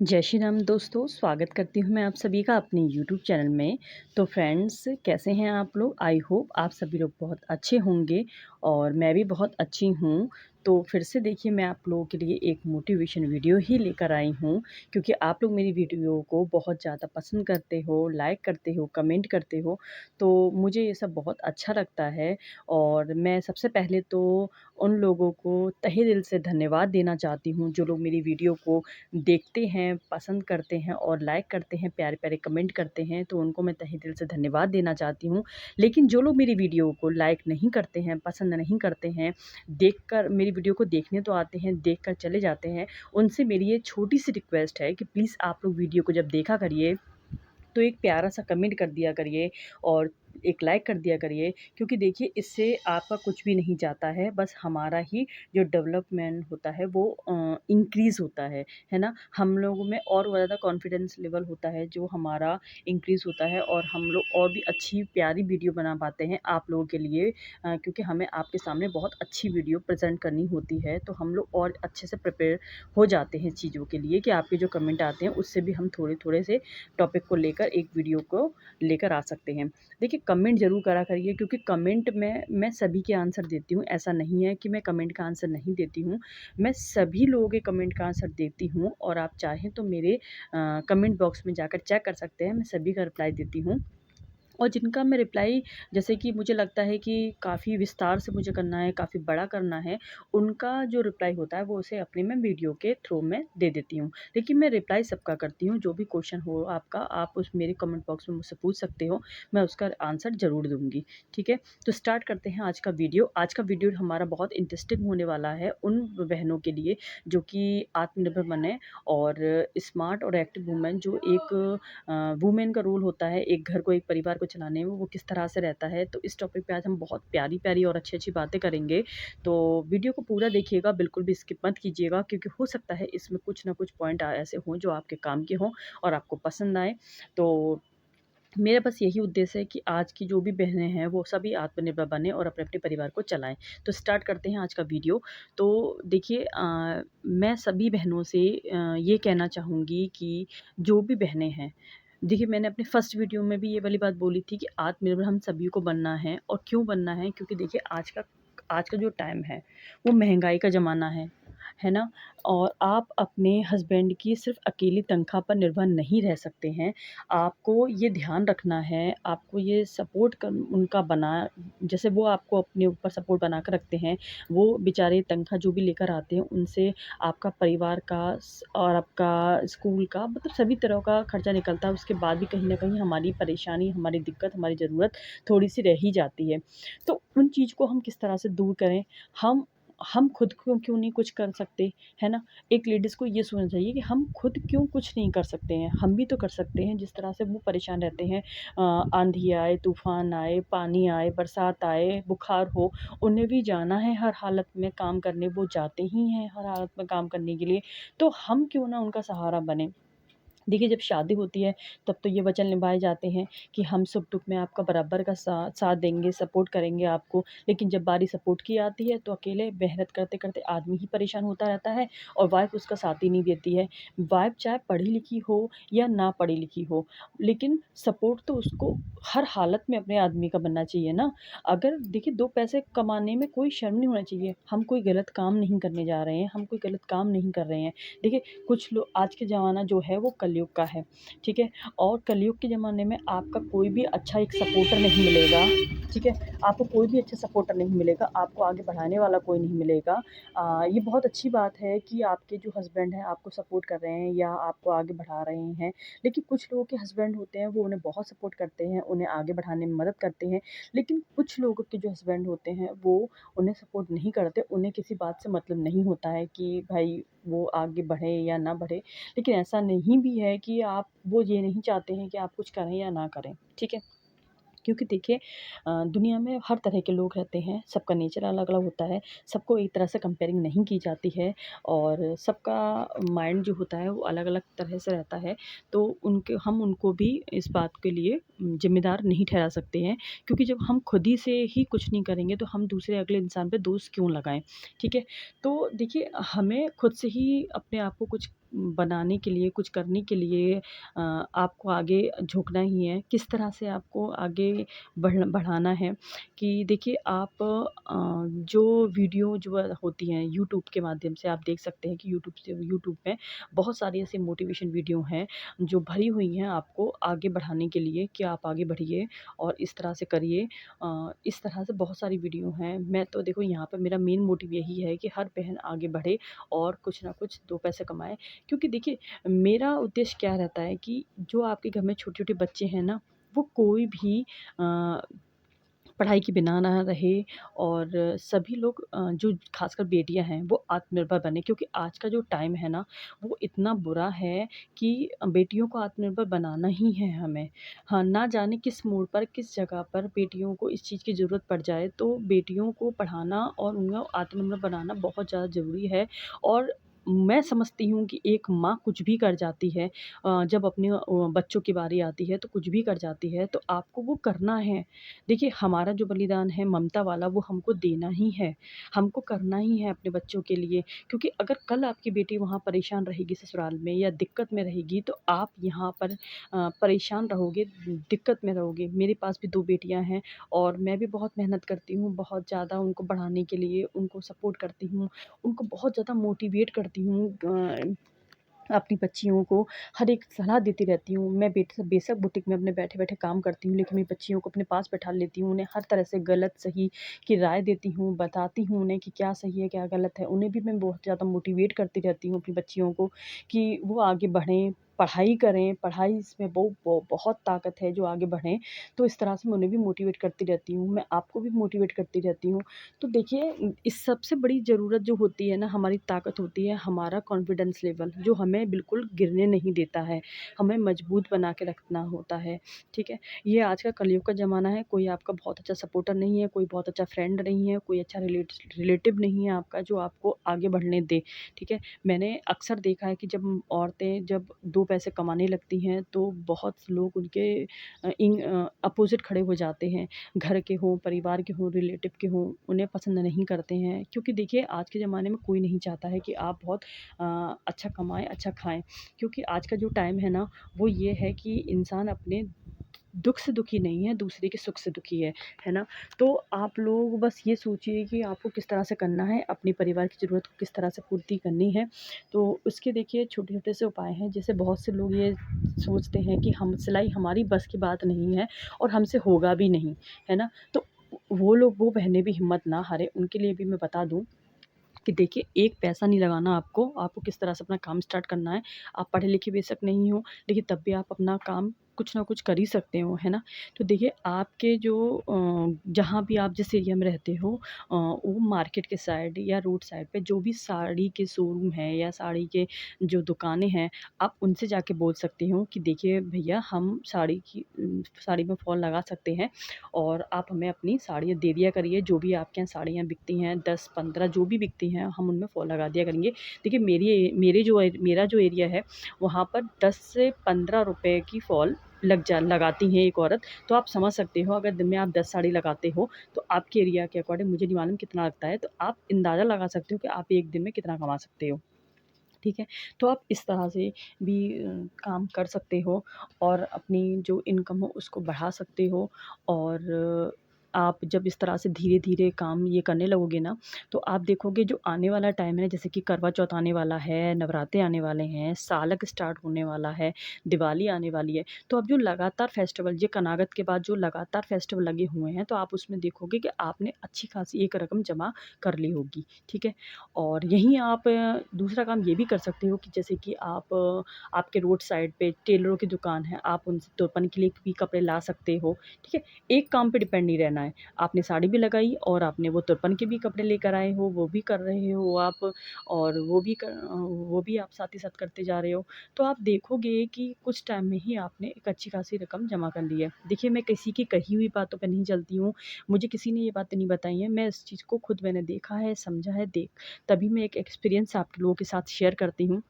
जय श्री राम दोस्तों, स्वागत करती हूँ मैं आप सभी का अपने यूट्यूब चैनल में। तो फ्रेंड्स, कैसे हैं आप लोग? आई होप आप सभी लोग बहुत अच्छे होंगे और मैं भी बहुत अच्छी हूँ। तो फिर से देखिए, मैं आप लोगों के लिए एक मोटिवेशन वीडियो ही लेकर आई हूँ, क्योंकि आप लोग मेरी वीडियो को बहुत ज़्यादा पसंद करते हो, लाइक करते हो, कमेंट करते हो, तो मुझे ये सब बहुत अच्छा लगता है। और मैं सबसे पहले तो उन लोगों को तहे दिल से धन्यवाद देना चाहती हूँ, जो लोग मेरी वीडियो को देखते हैं, पसंद करते हैं और लाइक करते हैं, प्यारे-प्यारे कमेंट करते हैं, तो उनको मैं तहे दिल से धन्यवाद देना चाहती हूँ। लेकिन जो लोग मेरी वीडियो को लाइक नहीं करते हैं, पसंद नहीं करते हैं, देखकर मेरी वीडियो को देखने तो आते हैं, देखकर चले जाते हैं, उनसे मेरी ये छोटी-सी रिक्वेस्ट है कि प्लीज़ आप लोग वीडियो को जब देखा करिए, तो एक प्यारा-सा कमेंट कर दिया करिए और एक लाइक कर दिया करिए, क्योंकि देखिए इससे आपका कुछ भी नहीं जाता है, बस हमारा ही जो डेवलपमेंट होता है वो इंक्रीज़ होता है ना? हम लोगों में और ज़्यादा कॉन्फिडेंस लेवल होता है जो हमारा इंक्रीज़ होता है और हम लोग और भी अच्छी प्यारी वीडियो बना पाते हैं आप लोगों के लिए, क्योंकि हमें आपके सामने बहुत अच्छी वीडियो प्रेज़ेंट करनी होती है, तो हम लोग और अच्छे से प्रिपेयर हो जाते हैं चीज़ों के लिए कि आपके जो कमेंट आते हैं उससे भी हम थोड़े-थोड़े से टॉपिक को लेकर एक वीडियो को लेकर आ सकते हैं। देखिए, कमेंट ज़रूर करा करिए, क्योंकि कमेंट में मैं सभी के आंसर देती हूँ, ऐसा नहीं है कि मैं कमेंट का आंसर नहीं देती हूँ। मैं सभी लोगों के कमेंट का आंसर देती हूँ और आप चाहें तो मेरे कमेंट बॉक्स में जाकर चेक कर सकते हैं, मैं सभी का रिप्लाई देती हूँ। और जिनका मैं रिप्लाई, जैसे कि मुझे लगता है कि काफ़ी विस्तार से मुझे करना है, काफ़ी बड़ा करना है, उनका जो रिप्लाई होता है वो उसे अपने मैं वीडियो के थ्रू में दे देती हूँ। लेकिन मैं रिप्लाई सबका करती हूँ, जो भी क्वेश्चन हो आपका, आप उस मेरे कमेंट बॉक्स में मुझसे पूछ सकते हो, मैं उसका आंसर ज़रूर दूँगी, ठीक है? तो स्टार्ट करते हैं आज का वीडियो। आज का वीडियो हमारा बहुत इंटरेस्टिंग होने वाला है उन बहनों के लिए जो कि आत्मनिर्भर बने और स्मार्ट और एक्टिव वुमेन, जो एक वुमेन का रोल होता है एक घर को, एक परिवार को चलाने में, वो किस तरह से रहता है। तो इस टॉपिक पे आज हम बहुत प्यारी-प्यारी और अच्छी-अच्छी बातें करेंगे। तो वीडियो को पूरा देखिएगा, बिल्कुल भी स्किप मत कीजिएगा, क्योंकि हो सकता है इसमें कुछ ना कुछ पॉइंट ऐसे हों जो आपके काम के हों और आपको पसंद आएँ। तो मेरा बस यही उद्देश्य है कि आज की जो भी बहनें हैं वो सभी आत्मनिर्भर बनें और अपने-अपने परिवार को चलाएँ। तो स्टार्ट करते हैं आज का वीडियो। तो देखिए, मैं सभी बहनों से ये कहना चाहूँगी कि जो भी बहनें हैं, देखिए मैंने अपने फर्स्ट वीडियो में भी ये वाली बात बोली थी कि आत्मनिर्भर हम सभी को बनना है। और क्यों बनना है? क्योंकि देखिए आज का जो टाइम है वो महँगाई का ज़माना है ना? और आप अपने हस्बैंड की सिर्फ़ अकेली तनख़्वाह पर निर्भर नहीं रह सकते हैं। आपको ये ध्यान रखना है, आपको ये सपोर्ट कर उनका बना, जैसे वो आपको अपने ऊपर सपोर्ट बना कर रखते हैं, वो बेचारे तनख़्वाह जो भी लेकर आते हैं, उनसे आपका परिवार का और आपका स्कूल का, मतलब सभी तरह का खर्चा निकलता है। उसके बाद भी कहीं न कहीं हमारी परेशानी, हमारी दिक्कत, हमारी ज़रूरत थोड़ी-सी रह ही जाती है। तो उन चीज़ को हम किस तरह से दूर करें? हम हम खुद को क्यों नहीं कुछ कर सकते, है ना? एक लेडीज़ को ये सोचना चाहिए कि हम खुद क्यों कुछ नहीं कर सकते हैं? हम भी तो कर सकते हैं, जिस तरह से वो परेशान रहते हैं। आंधी आए, तूफ़ान आए, पानी आए, बरसात आए, बुखार हो, उन्हें भी जाना है हर हालत में काम करने, वो जाते ही हैं हर हालत में काम करने के लिए। तो हम क्यों ना उनका सहारा बनें? देखिए, जब शादी होती है तब तो ये वचन निभाए जाते हैं कि हम सुख-दुख में आपका बराबर का साथ देंगे, सपोर्ट करेंगे आपको। लेकिन जब बारी सपोर्ट की आती है तो अकेले मेहनत करते-करते आदमी ही परेशान होता रहता है और वाइफ़ उसका साथ ही नहीं देती है। वाइफ़ चाहे पढ़ी-लिखी हो या ना पढ़ी-लिखी हो, लेकिन सपोर्ट तो उसको हर हालत में अपने आदमी का बनना चाहिए ना। अगर देखिए, 2 पैसे कमाने में कोई शर्म नहीं होना चाहिए। हम कोई गलत काम नहीं करने जा रहे हैं, हम कोई गलत काम नहीं कर रहे हैं। देखिए, कुछ लोग, आज के ज़माना जो है वो कलयुग का है, ठीक है? और कलयुग के ज़माने में आपका कोई भी अच्छा एक सपोर्टर नहीं मिलेगा, ठीक है? आपको कोई भी अच्छा सपोर्टर नहीं मिलेगा, आपको आगे बढ़ाने वाला कोई नहीं मिलेगा। ये बहुत अच्छी बात है कि आपके जो हस्बैंड हैं आपको सपोर्ट कर रहे हैं या आपको आगे बढ़ा रहे हैं। लेकिन कुछ लोगों के हस्बैंड होते हैं वो उन्हें बहुत सपोर्ट करते हैं, उन्हें आगे बढ़ाने में मदद करते हैं। लेकिन कुछ लोगों के जो हस्बैंड होते हैं वो उन्हें सपोर्ट नहीं करते, उन्हें किसी बात से मतलब नहीं होता है कि भाई वो आगे बढ़े या ना बढ़े। लेकिन ऐसा नहीं भी है कि आप, वो ये नहीं चाहते हैं कि आप कुछ करें या ना करें, ठीक है? क्योंकि देखिए, दुनिया में हर तरह के लोग रहते हैं, सबका नेचर अलग-अलग होता है, सबको एक तरह से कंपेयरिंग नहीं की जाती है और सबका माइंड जो होता है वो अलग-अलग तरह से रहता है। तो हम उनको भी इस बात के लिए ज़िम्मेदार नहीं ठहरा सकते हैं, क्योंकि जब हम खुद ही से ही कुछ नहीं करेंगे तो हम दूसरे अगले इंसान पे दोष क्यों लगाएँ, ठीक है? तो देखिए, हमें खुद से ही अपने आप को कुछ बनाने के लिए, कुछ करने के लिए आपको आगे झुकना ही है। किस तरह से आपको आगे बढ़ाना है कि देखिए आप जो वीडियो जो होती हैं यूट्यूब के माध्यम से, आप देख सकते हैं कि यूट्यूब में बहुत सारी ऐसी मोटिवेशन वीडियो हैं जो भरी हुई हैं आपको आगे बढ़ाने के लिए कि आप आगे बढ़िए और इस तरह से करिए। इस तरह से बहुत सारी वीडियो हैं। मैं तो देखो यहाँ पे मेरा मेन मोटिव यही है कि हर बहन आगे बढ़े और कुछ ना कुछ 2 पैसे कमाए। क्योंकि देखिए मेरा उद्देश्य क्या रहता है कि जो आपके घर में छोटे-छोटे बच्चे हैं ना, वो कोई भी अ, पढ़ाई के बिना ना रहे और सभी लोग जो ख़ासकर बेटियाँ हैं वो आत्मनिर्भर बने, क्योंकि आज का जो टाइम है ना वो इतना बुरा है कि बेटियों को आत्मनिर्भर बनाना ही है हमें। हाँ, ना जाने किस मोड़ पर, किस जगह पर बेटियों को इस चीज़ की ज़रूरत पड़ जाए, तो बेटियों को पढ़ाना और उन्हें आत्मनिर्भर बनाना बहुत ज़्यादा ज़रूरी है। और मैं समझती हूँ कि एक माँ कुछ भी कर जाती है, जब अपने बच्चों की बारी आती है तो कुछ भी कर जाती है, तो आपको वो करना है। देखिए हमारा जो बलिदान है ममता वाला वो हमको देना ही है, हमको करना ही है अपने बच्चों के लिए, क्योंकि अगर कल आपकी बेटी वहाँ परेशान रहेगी ससुराल में या दिक्कत में रहेगी तो आप यहाँ पर परेशान रहोगे, दिक्कत में रहोगे। मेरे पास भी 2 बेटियाँ हैं और मैं भी बहुत मेहनत करती हूँ, बहुत ज़्यादा उनको बढ़ाने के लिए उनको सपोर्ट करती हूँ, उनको बहुत ज़्यादा मोटिवेट करती हूँ, अपनी बच्चियों को हर एक सलाह देती रहती हूँ। मैं बेशक बुटीक में अपने बैठे-बैठे काम करती हूँ, लेकिन मेरी बच्चियों को अपने पास बैठा लेती हूँ। उन्हें हर तरह से गलत-सही की राय देती हूँ, बताती हूँ उन्हें कि क्या सही है, क्या गलत है। उन्हें भी मैं बहुत ज़्यादा मोटिवेट करती रहती हूँ अपनी बच्चियों को कि वो आगे बढ़ें, पढ़ाई करें, पढ़ाई इसमें बहुत ताकत है जो आगे बढ़ें। तो इस तरह से मैं उन्हें भी मोटिवेट करती रहती हूँ, मैं आपको भी मोटिवेट करती रहती हूँ। तो देखिए इस सबसे बड़ी ज़रूरत जो होती है ना, हमारी ताकत होती है हमारा कॉन्फिडेंस लेवल, जो हमें बिल्कुल गिरने नहीं देता है, हमें मजबूत बना के रखना होता है, ठीक है? ये आज का कलयुग का ज़माना है, कोई आपका बहुत अच्छा सपोर्टर नहीं है, कोई बहुत अच्छा फ्रेंड नहीं है, कोई अच्छा रिलेटिव नहीं है आपका जो आपको आगे बढ़ने दे, ठीक है? मैंने अक्सर देखा है कि जब औरतें जब 2 पैसे कमाने लगती हैं, तो बहुत लोग उनके अपोज़िट खड़े हो जाते हैं। घर के हों, परिवार के हों, रिलेटिव के हों, उन्हें पसंद नहीं करते हैं। क्योंकि देखिए आज के ज़माने में कोई नहीं चाहता है कि आप बहुत अच्छा कमाएँ, अच्छा खाएँ। क्योंकि आज का जो टाइम है ना, वो ये है कि इंसान अपने दुःख से दुखी नहीं है, दूसरे के सुख से दुखी है ना? तो आप लोग बस ये सोचिए कि आपको किस तरह से करना है, अपने परिवार की ज़रूरत को किस तरह से पूर्ति करनी है। तो उसके देखिए छोटे-छोटे से उपाय हैं, जैसे बहुत से लोग ये सोचते हैं कि हम सिलाई हमारी बस की बात नहीं है और हमसे होगा भी नहीं, है ना? तो वो बहनें भी हिम्मत ना हारें, उनके लिए भी मैं बता दूँ कि देखिए एक पैसा नहीं लगाना आपको, आपको किस तरह से अपना काम स्टार्ट करना है। आप पढ़े-लिखे बेशक नहीं हो, लेकिन तब भी आप अपना काम कुछ ना कुछ कर ही सकते हो, है ना? तो देखिए आपके जो जहाँ भी आप जिस एरिया में रहते हो वो मार्केट के साइड या रोड साइड पे जो भी साड़ी के शोरूम हैं या साड़ी के जो दुकानें हैं, आप उनसे जाके बोल सकते हो कि देखिए भैया हम साड़ी में फ़ॉल लगा सकते हैं और आप हमें अपनी साड़ियाँ दे दिया करिए, जो भी आपके यहाँ साड़ियाँ बिकती हैं 10-15 जो भी बिकती हैं, हम उनमें फ़ॉल लगा दिया करेंगे। देखिए मेरा जो एरिया है, वहाँ पर 10 से 15 रुपए की फ़ॉल लगाती हैं एक औरत, तो आप समझ सकते हो अगर दिन में आप 10 साड़ी लगाते हो, तो आपके एरिया के अकॉर्डिंग मुझे नहीं मालूम कितना लगता है, तो आप अंदाज़ा लगा सकते हो कि आप एक दिन में कितना कमा सकते हो। ठीक है? तो आप इस तरह से भी काम कर सकते हो और अपनी जो इनकम हो उसको बढ़ा सकते हो और आप जब इस तरह से धीरे-धीरे काम ये करने लगोगे ना, तो आप देखोगे जो आने वाला टाइम है जैसे कि करवा चौथ आने वाला है, नवरात्रे आने वाले हैं, सालक स्टार्ट होने वाला है, दिवाली आने वाली है। तो अब जो लगातार फेस्टिवल ये कनागत के बाद जो लगातार फेस्टिवल लगे हुए हैं, तो आप उसमें देखोगे कि आपने अच्छी खासी एक रकम जमा कर ली होगी, ठीक है? और यहीं आप दूसरा काम ये भी कर सकते हो कि जैसे कि आप आपके रोड साइड पे टेलरों की दुकान है, आप उनसे तुरपन के लिए भी कपड़े ला सकते हो, ठीक है? एक काम पे डिपेंड नहीं रहना है। आपने साड़ी भी लगाई और आपने वो तुरपन के भी कपड़े लेकर आए हो, वो भी कर रहे हो आप और वो भी आप साथ ही साथ करते जा रहे हो। तो आप देखोगे कि कुछ टाइम में ही आपने एक अच्छी खासी रकम जमा कर ली है। देखिए मैं किसी की कही हुई बातों पे नहीं चलती हूँ, मुझे किसी ने ये बातें नहीं बताई हैं, मैं इस चीज़ को खुद मैंने देखा है, समझा है, तभी मैं एक एक्सपीरियंस आप लोगों के साथ शेयर करती हूँ।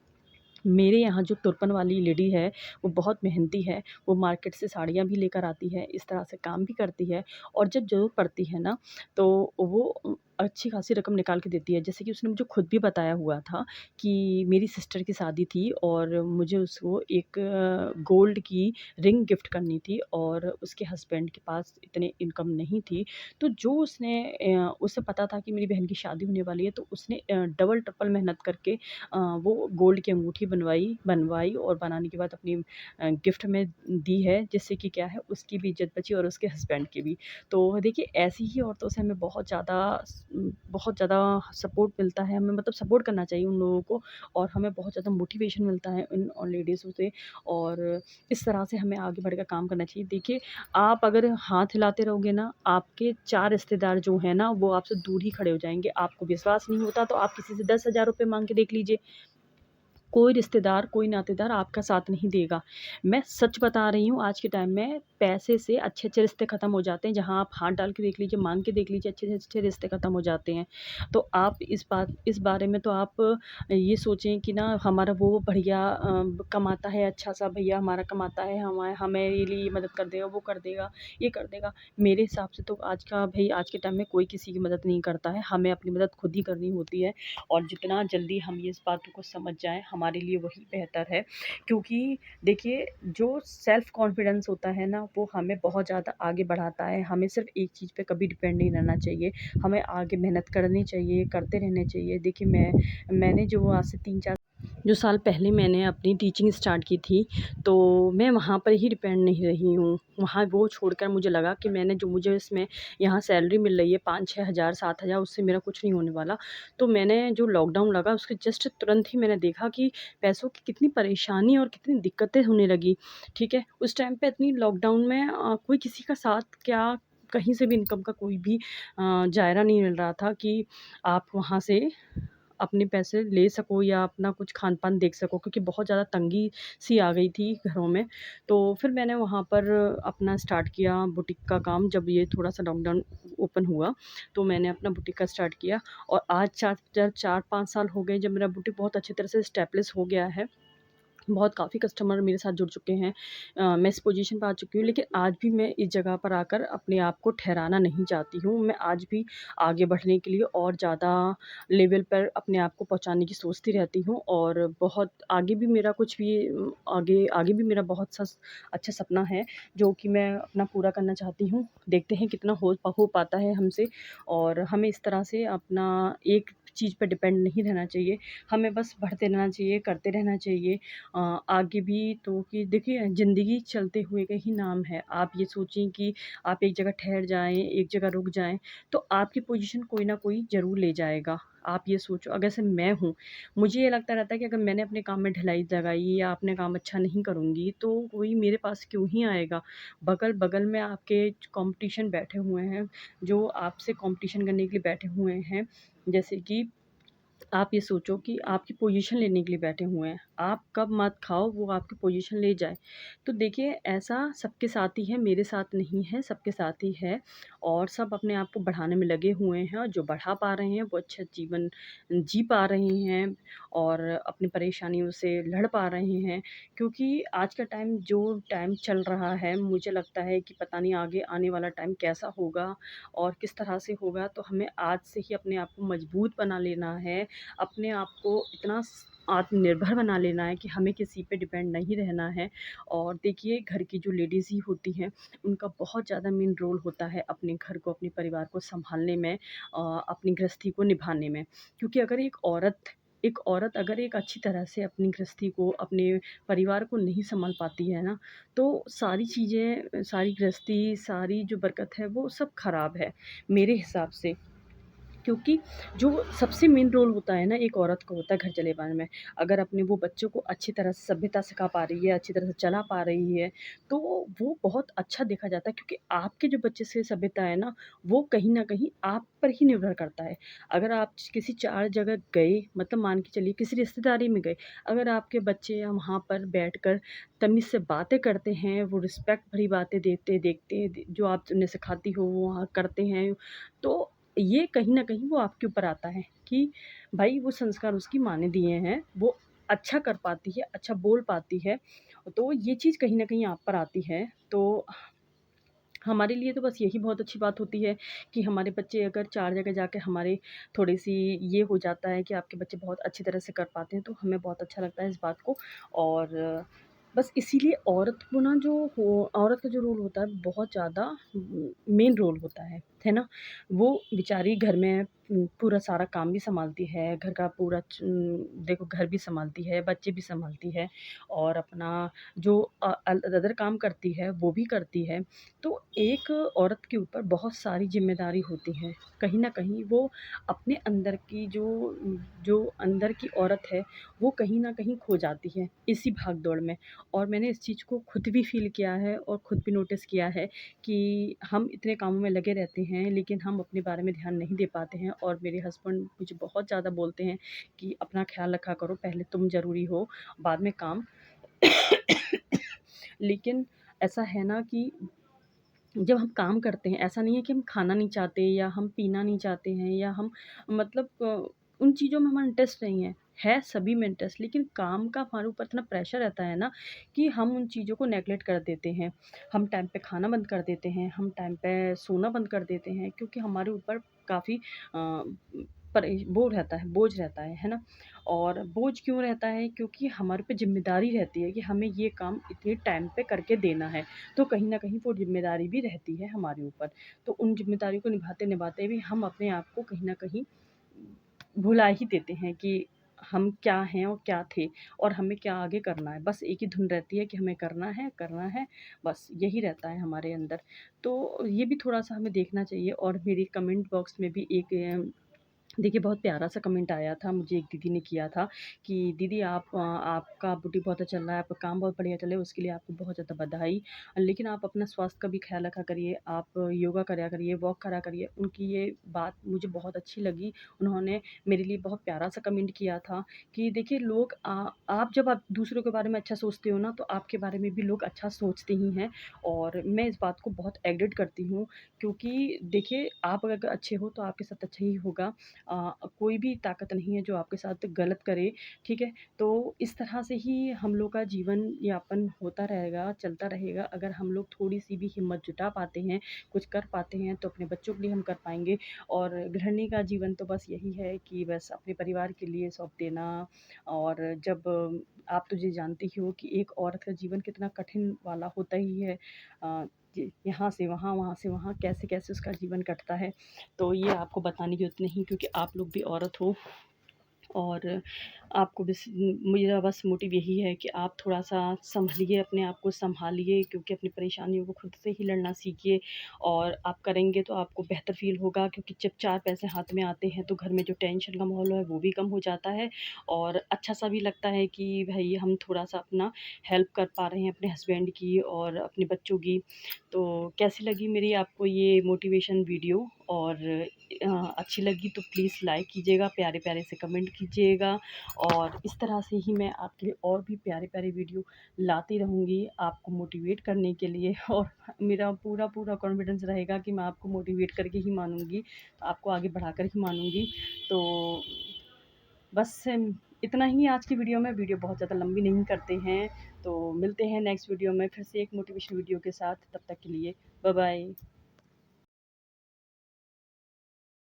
मेरे यहाँ जो तुरपन वाली लेडी है, वो बहुत मेहनती है, वो मार्केट से साड़ियाँ भी लेकर आती है, इस तरह से काम भी करती है और जब ज़रूरत पड़ती है ना, तो वो अच्छी खासी रकम निकाल के देती है। जैसे कि उसने मुझे खुद भी बताया हुआ था कि मेरी सिस्टर की शादी थी और मुझे उसको एक गोल्ड की रिंग गिफ्ट करनी थी और उसके हस्बैंड के पास इतनी इनकम नहीं थी। तो जो उसने उसे पता था कि मेरी बहन की शादी होने वाली है, तो उसने डबल ट्रिपल मेहनत करके वो गोल्ड की अंगूठी बनवाई और बनाने के बाद अपनी गिफ्ट में दी है, जिससे कि क्या है उसकी भी इज़्ज़त बची और उसके हस्बैंड की भी। तो देखिए ऐसी ही औरतों से हमें बहुत ज़्यादा सपोर्ट मिलता है, हमें मतलब सपोर्ट करना चाहिए उन लोगों को और हमें बहुत ज़्यादा मोटिवेशन मिलता है उन लेडीज़ों से और इस तरह से हमें आगे बढ़कर काम करना चाहिए। देखिए, आप अगर हाथ हिलाते रहोगे ना, आपके 4 रिश्तेदार जो हैं ना, वो आपसे दूर ही खड़े हो जाएँगे। आपको विश्वास नहीं होता तो आप किसी से 10,000 रुपए माँग के देख लीजिए। कोई रिश्तेदार, कोई नातेदार आपका साथ नहीं देगा। मैं सच बता रही हूँ, आज के टाइम में पैसे से अच्छे-अच्छे रिश्ते ख़त्म हो जाते हैं। जहाँ आप हाथ डाल के देख लीजिए, माँग के देख लीजिए, अच्छे से अच्छे रिश्ते ख़त्म हो जाते हैं। तो आप इस बारे में तो आप ये सोचें कि ना हमारा वो भैया कमाता है अच्छा-सा भैया हमारा कमाता है, हमारे लिए ये मदद कर देगा, वो कर देगा, ये कर देगा। मेरे हिसाब से तो आज के टाइम में कोई किसी की मदद नहीं करता है। हमें अपनी मदद खुद ही करनी होती है और जितना जल्दी हम ये इस बातों को समझ जाएँ, हमारे लिए वही बेहतर है। क्योंकि देखिए, जो सेल्फ़ कॉन्फिडेंस होता है ना, वो हमें बहुत ज़्यादा आगे बढ़ाता है। हमें सिर्फ़ एक चीज़ पे कभी डिपेंड नहीं रहना चाहिए। हमें आगे मेहनत करनी चाहिए, करते रहने चाहिए। देखिए, मैंने जो आज से 3-4 जो साल पहले मैंने अपनी टीचिंग स्टार्ट की थी, तो मैं वहाँ पर ही डिपेंड नहीं रही हूँ। वहाँ वो छोड़कर मुझे लगा कि जो मुझे इसमें यहाँ सैलरी मिल रही है 5-6 हज़ार, 7 हज़ार, उससे मेरा कुछ नहीं होने वाला। तो मैंने जो लॉकडाउन लगा उसके जस्ट तुरंत ही मैंने देखा कि पैसों की कितनी परेशानी और कितनी दिक्कतें होने लगी, ठीक है? उस टाइम पे इतनी लॉकडाउन में कोई किसी का साथ क्या, कहीं से भी इनकम का कोई भी जायरा नहीं मिल रहा था कि आप वहाँ से अपने पैसे ले सको या अपना कुछ खान-पान देख सको क्योंकि बहुत ज़्यादा तंगी सी आ गई थी घरों में। तो फिर मैंने वहाँ पर अपना स्टार्ट किया बुटीक का काम जब ये थोड़ा-सा लॉकडाउन ओपन हुआ, तो मैंने अपना बुटीक का स्टार्ट किया और आज 4-5 साल हो गए जब मेरा बुटीक बहुत अच्छी तरह से एस्टेब्लिश हो गया है। बहुत काफ़ी कस्टमर मेरे साथ जुड़ चुके हैं। मैं इस पोज़ीशन पे आ चुकी हूँ लेकिन आज भी मैं इस जगह पर आकर अपने आप को ठहराना नहीं चाहती हूँ। मैं आज भी आगे बढ़ने के लिए और ज़्यादा लेवल पर अपने आप को पहुँचाने की सोचती रहती हूँ और बहुत आगे भी मेरा कुछ भी आगे आगे भी मेरा बहुत अच्छा सपना है जो कि मैं अपना पूरा करना चाहती हूँ। देखते हैं कितना हो पाता है हमसे और हमें इस तरह से अपना एक चीज़ पे डिपेंड नहीं रहना चाहिए। हमें बस बढ़ते रहना चाहिए, करते रहना चाहिए। आगे भी तो कि देखिए ज़िंदगी चलते हुए का ही नाम है। आप ये सोचिए कि आप एक जगह ठहर जाएँ, एक जगह रुक जाएँ, तो आपकी पोज़ीशन कोई न कोई ज़रूर ले जाएगा। आप ये सोचो अगर जैसे मैं हूँ, मुझे ये लगता रहता है कि अगर मैंने अपने काम में ढिलाई लगाई या अपने काम अच्छा नहीं करूँगी, तो कोई मेरे पास क्यों ही आएगा? बगल-बगल में आपके कॉम्पिटिशन बैठे हुए हैं, जो आपसे कॉम्पिटिशन करने के लिए बैठे हुए हैं। जैसे कि आप ये सोचो कि आपकी पोजीशन लेने के लिए बैठे हुए हैं। आप कब मत खाओ, वो आपकी पोजीशन ले जाए। तो देखिए ऐसा सबके साथ ही है, मेरे साथ नहीं है, सबके साथ ही है और सब अपने आप को बढ़ाने में लगे हुए हैं और जो बढ़ा पा रहे हैं, वो अच्छा जीवन जी पा रहे हैं और अपनी परेशानियों से लड़ पा रहे हैं। क्योंकि आज का जो टाइम चल रहा है, मुझे लगता है कि पता नहीं आगे आने वाला टाइम कैसा होगा और किस तरह से होगा, तो हमें आज से ही अपने आप को मजबूत बना लेना है। अपने आप को इतना आत्मनिर्भर बना लेना है कि हमें किसी पे डिपेंड नहीं रहना है और देखिए घर की जो लेडीज़ ही होती हैं उनका बहुत ज़्यादा मेन रोल होता है अपने घर को अपने परिवार को संभालने में अपनी गृहस्थी को निभाने में क्योंकि अगर एक औरत अगर एक अच्छी तरह से अपनी गृहस्थी को अपने परिवार को नहीं संभाल पाती है ना तो सारी चीज़ें सारी गृहस्थी सारी जो बरकत है वो सब खराब है मेरे हिसाब से क्योंकि जो सबसे मेन रोल होता है ना एक औरत का होता है घर चलाने में। अगर अपने वो बच्चों को अच्छी तरह से सभ्यता सिखा पा रही है, अच्छी तरह से चला पा रही है, तो वो बहुत अच्छा देखा जाता है क्योंकि आपके जो बच्चे से सभ्यता है ना, वो कहीं न कहीं आप पर ही निर्भर करता है। अगर आप किसी 4 जगह गए मतलब मान के चलिए किसी रिश्तेदारी में गए, अगर आपके बच्चे वहाँ पर बैठकर तमीज़ से बातें करते हैं, वो रिस्पेक्ट भरी बातें देते देखते जो आप उन्हें सिखाती हो वो वहाँ करते हैं, तो ये कहीं न कहीं वो आपके ऊपर आता है कि भाई वो संस्कार उसकी माँ ने दिए हैं, वो अच्छा कर पाती है, अच्छा बोल पाती है, तो ये चीज़ कहीं न कहीं आप पर आती है। तो हमारे लिए तो बस यही बहुत अच्छी बात होती है कि हमारे बच्चे अगर 4 जगह जाके हमारे थोड़ी-सी ये हो जाता है कि आपके बच्चे बहुत अच्छी तरह से कर पाते हैं, तो हमें बहुत अच्छा लगता है इस बात को। और बस इसीलिए औरत का जो रोल होता है बहुत ज़्यादा मेन रोल होता है ना? वो बेचारी घर में पूरा सारा काम भी सँभालती है, घर का पूरा देखो घर भी सँभालती है, बच्चे भी सँभालती है और अपना जो अदर काम करती है, वो भी करती है। तो एक औरत के ऊपर बहुत सारी ज़िम्मेदारी होती हैं। कहीं न कहीं वो अपने अंदर की जो अंदर की औरत है, वो कहीं न कहीं खो जाती है, इसी भाग-दौड़ में। और मैंने इस चीज़ को खुद भी फ़ील किया है और खुद भी नोटिस किया है कि हम इतने कामों में लगे रहते हैं, लेकिन हम अपने बारे में ध्यान नहीं दे पाते हैं और मेरे हस्बैंड मुझे बहुत ज़्यादा बोलते हैं कि अपना ख़्याल रखा करो, पहले तुम ज़रूरी हो, बाद में काम। लेकिन ऐसा है ना कि जब हम काम करते हैं, ऐसा नहीं है कि हम खाना नहीं चाहते या हम पीना नहीं चाहते हैं या हम मतलब उन चीज़ों में हमारा इंटरेस्ट नहीं है सभी में इंटरेस्ट, लेकिन काम का हमारे ऊपर इतना प्रेशर रहता है ना कि हम उन चीज़ों को नेगलेक्ट कर देते हैं। हम टाइम पे खाना बंद कर देते हैं, हम टाइम पे सोना बंद कर देते हैं क्योंकि हमारे ऊपर काफ़ी वो रहता है, बोझ रहता है ना? और बोझ क्यों रहता है? क्योंकि हमारे पे ज़िम्मेदारी रहती है कि हमें ये काम इतने टाइम पे करके देना है। तो कहीं न कहीं वो ज़िम्मेदारी भी रहती है हमारे ऊपर। तो उन ज़िम्मेदारियों को निभाते-निभाते भी हम अपने आप को कहीं न कहीं भुला ही देते हैं कि हम क्या हैं और क्या थे और हमें क्या आगे करना है। बस एक ही धुन रहती है कि हमें करना है, बस यही रहता है हमारे अंदर। तो ये भी थोड़ा-सा हमें देखना चाहिए और मेरे कमेंट बॉक्स में भी एक देखिए बहुत प्यारा-सा कमेंट आया था, मुझे एक दीदी ने किया था कि दीदी आपका बुटीक बहुत अच्छा चल रहा है, आपका काम बहुत बढ़िया चल रहा है, उसके लिए आपको बहुत ज़्यादा बधाई। लेकिन आप अपना स्वास्थ्य का भी ख़्याल रखा करिए, आप योगा करा करिए, वॉक करा करिए। उनकी ये बात मुझे बहुत अच्छी लगी। उन्होंने मेरे लिए बहुत प्यारा-सा कमेंट किया था कि देखिए आप जब आप दूसरों के बारे में अच्छा सोचते हो ना, तो आपके बारे में भी लोग अच्छा सोचते ही हैं और मैं इस बात को बहुत एग्रीड करती हूँ क्योंकि देखिए आप अगर अच्छे हो, तो आपके साथ अच्छा ही होगा। कोई भी ताकत नहीं है जो आपके साथ गलत करे, ठीक है? तो इस तरह से ही हम लोग का जीवन यापन होता रहेगा, चलता रहेगा। अगर हम लोग थोड़ी-सी भी हिम्मत जुटा पाते हैं, कुछ कर पाते हैं, तो अपने बच्चों के लिए हम कर पाएँगे और गृहिणी का जीवन तो बस यही है कि बस अपने परिवार के लिए सौंप देना और जब आप तो ये जानती ही हो कि एक औरत का जीवन कितना कठिन वाला होता ही है। यहाँ से वहाँ, वहाँ से वहाँ, कैसे-कैसे उसका जीवन कटता है। तो ये आपको बताने की ज़रूरत नहीं क्योंकि आप लोग भी औरत हो और आपको मेरा बस मोटिव यही है कि आप थोड़ा-सा सँभलिए, अपने आप को सँभालिए क्योंकि अपनी परेशानियों को खुद से ही लड़ना सीखिए और आप करेंगे तो आपको बेहतर फ़ील होगा क्योंकि जब 4 पैसे हाथ में आते हैं तो घर में जो टेंशन का माहौल है वो भी कम हो जाता है और अच्छा-सा भी लगता है कि भई हम थोड़ा-सा अपना हेल्प कर पा रहे हैं अपने हस्बैंड की और अपने बच्चों की। तो कैसी लगी मेरी आपको ये मोटिवेशन वीडियो और अच्छी लगी तो प्लीज़ लाइक कीजिएगा, प्यारे-प्यारे से कमेंट कीजिएगा और इस तरह से ही मैं आपके लिए और भी प्यारे-प्यारे वीडियो लाती रहूँगी आपको मोटिवेट करने के लिए और मेरा पूरा-पूरा कॉन्फिडेंस रहेगा कि मैं आपको मोटिवेट करके ही मानूँगी, तो आपको आगे बढ़ाकर ही मानूँगी। तो बस इतना ही आज की वीडियो में, वीडियो बहुत ज़्यादा लंबी नहीं करते हैं, तो मिलते हैं नेक्स्ट वीडियो में फिर से एक मोटिवेशन वीडियो के साथ, तब तक के लिए बाय बाय।